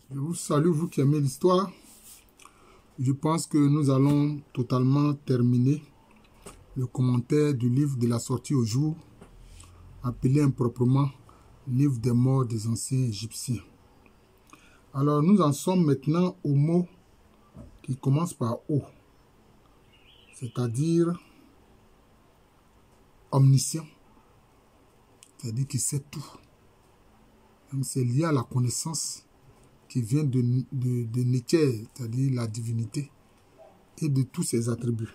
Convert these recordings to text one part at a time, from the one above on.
Je vous salue, vous qui aimez l'histoire. Je pense que nous allons totalement terminer le commentaire du livre de la sortie au jour, appelé improprement Livre des morts des anciens Égyptiens. Alors, nous en sommes maintenant au mot qui commence par O, c'est-à-dire omniscient, c'est-à-dire qu'il sait tout. C'est lié à la connaissance qui vient de Nietzsche, c'est-à-dire la divinité, et de tous ses attributs.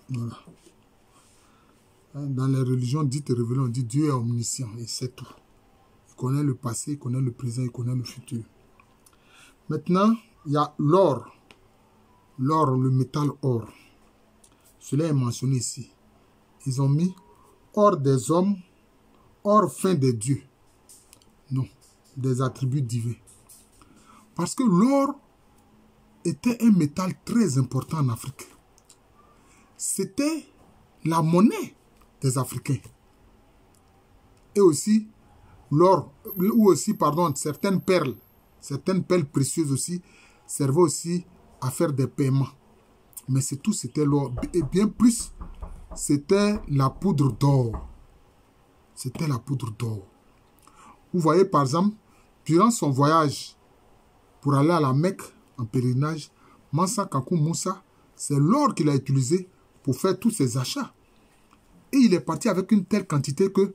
Voilà. Dans les religions dites révélées, on dit Dieu est omniscient, il sait tout. Il connaît le passé, il connaît le présent, il connaît le futur. Maintenant, il y a l'or. L'or, le métal or. Cela est mentionné ici. Ils ont mis or des hommes, or fin des dieux. Non, des attributs divins. Parce que l'or était un métal très important en Afrique. C'était la monnaie des Africains. Et aussi, l'or, ou aussi, pardon, certaines perles précieuses aussi, servaient aussi à faire des paiements. Mais c'est tout, c'était l'or. Et bien plus, c'était la poudre d'or. C'était la poudre d'or. Vous voyez, par exemple, durant son voyage pour aller à la Mecque en pèlerinage, Mansa Kankou Moussa, c'est l'or qu'il a utilisé pour faire tous ses achats. Et il est parti avec une telle quantité que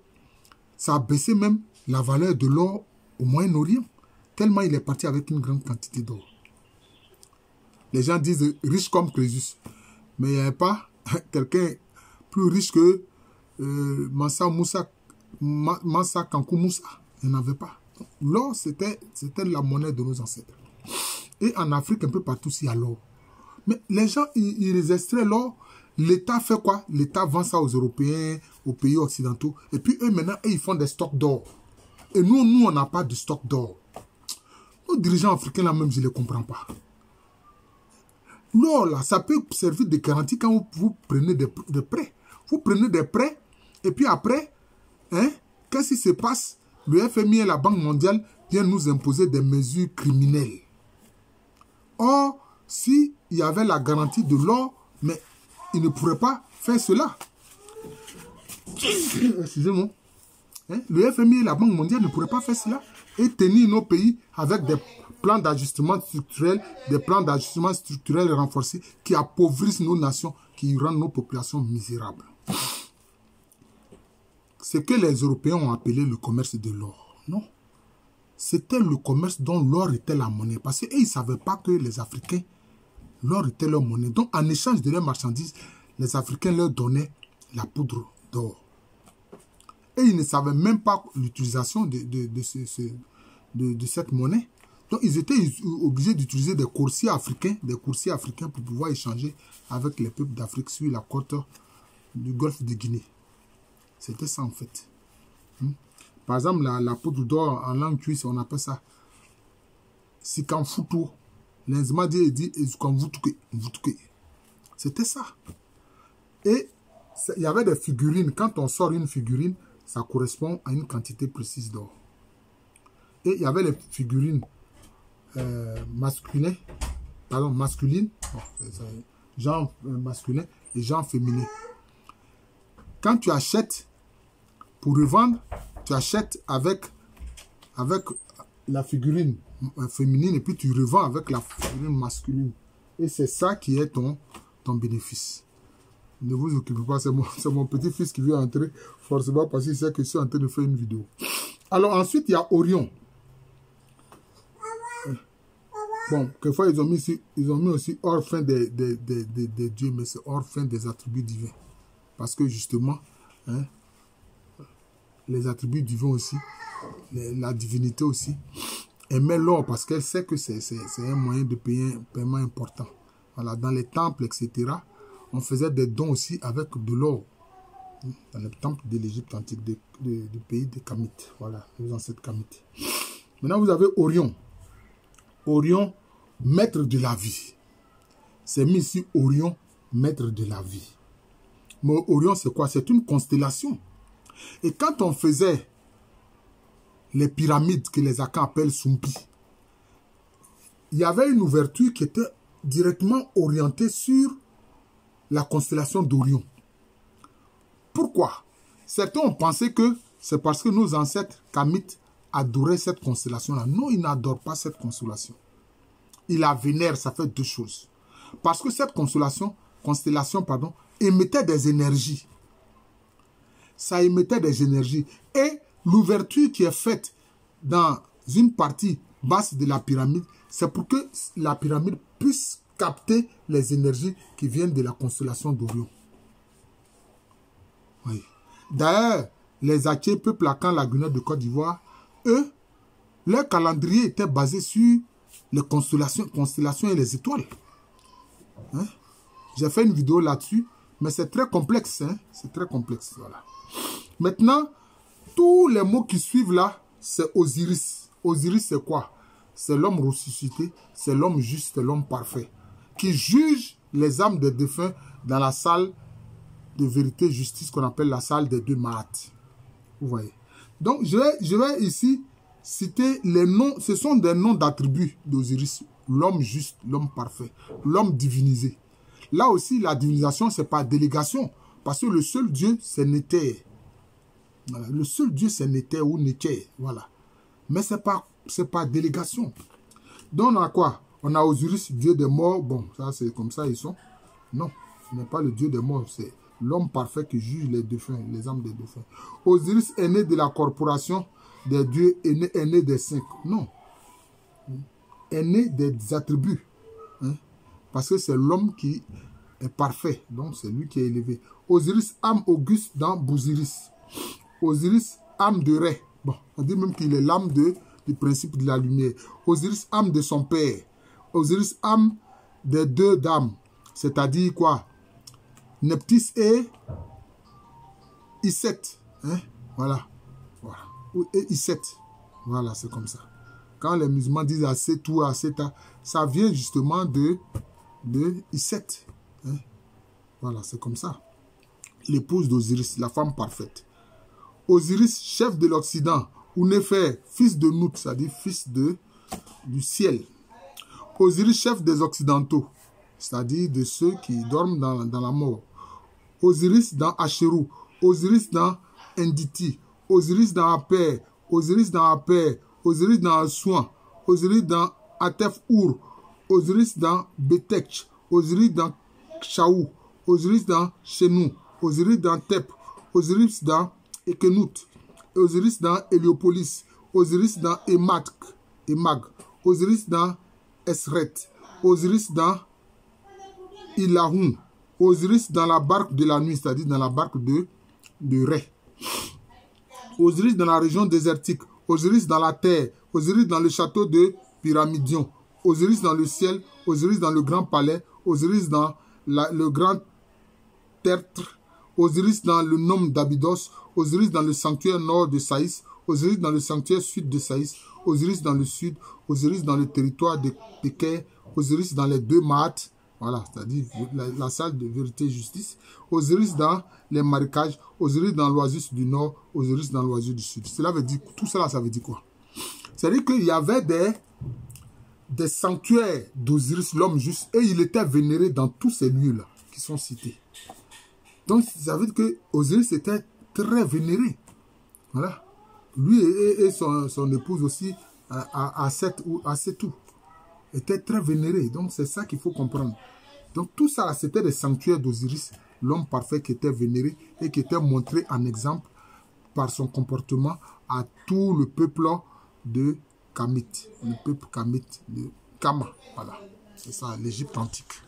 ça a baissé même la valeur de l'or au Moyen-Orient. Tellement il est parti avec une grande quantité d'or. Les gens disent riche comme Crésus. Mais il n'y avait pas quelqu'un plus riche que Mansa Kankou Moussa. Il n'y en avait pas. L'or, c'était la monnaie de nos ancêtres. Et en Afrique, un peu partout, il y a l'or. Mais les gens, ils extraient l'or. L'État fait quoi? L'État vend ça aux Européens, aux pays occidentaux. Et puis eux, maintenant, ils font des stocks d'or. Et nous, on n'a pas de stock d'or. Nos dirigeants africains, là même, je ne les comprends pas. L'or, là, ça peut servir de garantie quand vous prenez des prêts. Vous prenez des prêts, et puis après, qu'est-ce qui se passe? Le FMI et la Banque mondiale viennent nous imposer des mesures criminelles. Or, s'il y avait la garantie de l'or, mais ils ne pourraient pas faire cela. Excusez-moi. Le FMI et la Banque mondiale ne pourraient pas faire cela et tenir nos pays avec des plans d'ajustement structurel, renforcés qui appauvrissent nos nations, qui rendent nos populations misérables. Ce que les Européens ont appelé le commerce de l'or. Non. C'était le commerce dont l'or était la monnaie. Parce qu'ils ne savaient pas que les Africains, l'or était leur monnaie. Donc, en échange de leurs marchandises, les Africains leur donnaient la poudre d'or. Et ils ne savaient même pas l'utilisation de cette monnaie. Donc, ils étaient obligés d'utiliser des coursiers africains pour pouvoir échanger avec les peuples d'Afrique sur la côte du golfe de Guinée. C'était ça en fait. Par exemple, la poudre d'or en langue cuisse, on appelle ça Sikanfutu. L'enzima dit c'était ça. Et il y avait des figurines. Quand on sort une figurine, ça correspond à une quantité précise d'or. Et il y avait les figurines masculines, genre masculin et genre féminin. Quand tu achètes pour revendre, tu achètes avec la figurine féminine et puis tu revends avec la figurine masculine. Et c'est ça qui est ton bénéfice. Ne vous occupez pas, c'est mon petit-fils qui veut entrer forcément parce qu'il sait que je suis en train de faire une vidéo. Alors ensuite, il y a Orion. Bon, quelquefois ils ont mis aussi hors fin des dieux, mais c'est hors fin des attributs divins. Parce que justement, les attributs divins aussi, la divinité aussi, aimait l'or parce qu'elle sait que c'est un moyen de paiement important. Voilà, dans les temples, etc., on faisait des dons aussi avec de l'or. Dans les temples de l'Égypte antique, du pays des Kamites. Voilà, les ancêtres Kamites. Maintenant, vous avez Orion. Orion, maître de la vie. C'est mis ici Orion, maître de la vie. Mais Orion, c'est quoi? C'est une constellation. Et quand on faisait les pyramides que les Akans appellent Sumpi, il y avait une ouverture qui était directement orientée sur la constellation d'Orion. Pourquoi? Certains ont pensé que c'est parce que nos ancêtres kamites adoraient cette constellation-là. Non, ils n'adorent pas cette constellation. Ils la vénèrent, ça fait deux choses. Parce que cette constellation, émettait des énergies. Ça émettait des énergies. Et l'ouverture qui est faite dans une partie basse de la pyramide, c'est pour que la pyramide puisse capter les énergies qui viennent de la constellation d'Orion. Oui. D'ailleurs, les Aké, peuple Akan lagunaire de Côte d'Ivoire, eux, leur calendrier était basé sur les constellations et les étoiles. Hein? J'ai fait une vidéo là-dessus, mais c'est très complexe. Hein? C'est très complexe. Voilà. Maintenant, tous les mots qui suivent là, c'est Osiris. Osiris, c'est quoi? C'est l'homme ressuscité, c'est l'homme juste, c'est l'homme parfait, qui juge les âmes des défunts dans la salle de vérité et justice qu'on appelle la salle des deux Mahat. Vous voyez. Donc, je vais ici citer les noms. Ce sont des noms d'attributs d'Osiris. L'homme juste, l'homme parfait, l'homme divinisé. Là aussi, la divinisation, c'est par délégation. Parce que le seul Dieu, c'est Néter. Voilà. Le seul Dieu, c'est Néter ou Néter. Voilà. Mais c'est par délégation. Donc, on a quoi? On a Osiris, Dieu des morts. Bon, ça, c'est comme ça, ils sont. Non, ce n'est pas le Dieu des morts, c'est l'homme parfait qui juge les défunts, les âmes des défunts. Osiris est né de la corporation des dieux, est né des cinq. Non. Est né des attributs. Hein? Parce que c'est l'homme qui est parfait. Donc, c'est lui qui est élevé. Osiris, âme auguste dans Bousiris. Osiris, âme de Ré. Bon, on dit même qu'il est l'âme du principe de la lumière. Osiris, âme de son père. Osiris, âme des deux dames. C'est-à-dire quoi? Neptis et Iset. Hein? Voilà. Voilà. Et Iset. Voilà, c'est comme ça. Quand les musulmans disent Asetou, Aseta, ça vient justement de Iset. Hein? Voilà, c'est comme ça. L'épouse d'Osiris, la femme parfaite. Osiris, chef de l'Occident, ou Néfer, fils de Nout, c'est-à-dire fils du ciel. Osiris, chef des Occidentaux, c'est-à-dire de ceux qui dorment dans la mort. Osiris dans Asherou, Osiris dans Nditi, Osiris dans Aper, Osiris dans Aper, Osiris dans Asouan, Osiris dans Atef-Our, Osiris dans Betek, Osiris dans Chaou, Osiris dans Chenou, Osiris dans Tep, Osiris dans Ekenout, Osiris dans Héliopolis, Osiris dans Emag, Osiris dans Esret, Osiris dans Ilahoun, Osiris dans la barque de la nuit, c'est-à-dire dans la barque de Ré. Osiris dans la région désertique, Osiris dans la terre, Osiris dans le château de Pyramidion, Osiris dans le ciel, Osiris dans le grand palais, Osiris dans le grand tertre, Osiris dans le nom d'Abydos, Osiris dans le sanctuaire nord de Saïs, Osiris dans le sanctuaire sud de Saïs, Osiris dans le sud, Osiris dans le territoire de Péker, Osiris dans les deux Mahat, voilà, c'est-à-dire la salle de vérité et justice, Osiris dans les marécages, Osiris dans l'oasis du nord, Osiris dans l'oasis du sud. Cela veut dire, tout cela, ça veut dire quoi? C'est-à-dire qu'il y avait des sanctuaires d'Osiris, l'homme juste, et il était vénéré dans tous ces lieux-là qui sont cités. Donc, ça veut dire que Osiris était très vénéré. Voilà. Lui et son épouse aussi, Asetou, étaient très vénérés. Donc, c'est ça qu'il faut comprendre. Donc, tout ça, c'était des sanctuaires d'Osiris, l'homme parfait qui était vénéré et qui était montré en exemple par son comportement à tout le peuple de Kamit, le peuple Kamit, de Kama. Voilà. C'est ça, l'Égypte antique.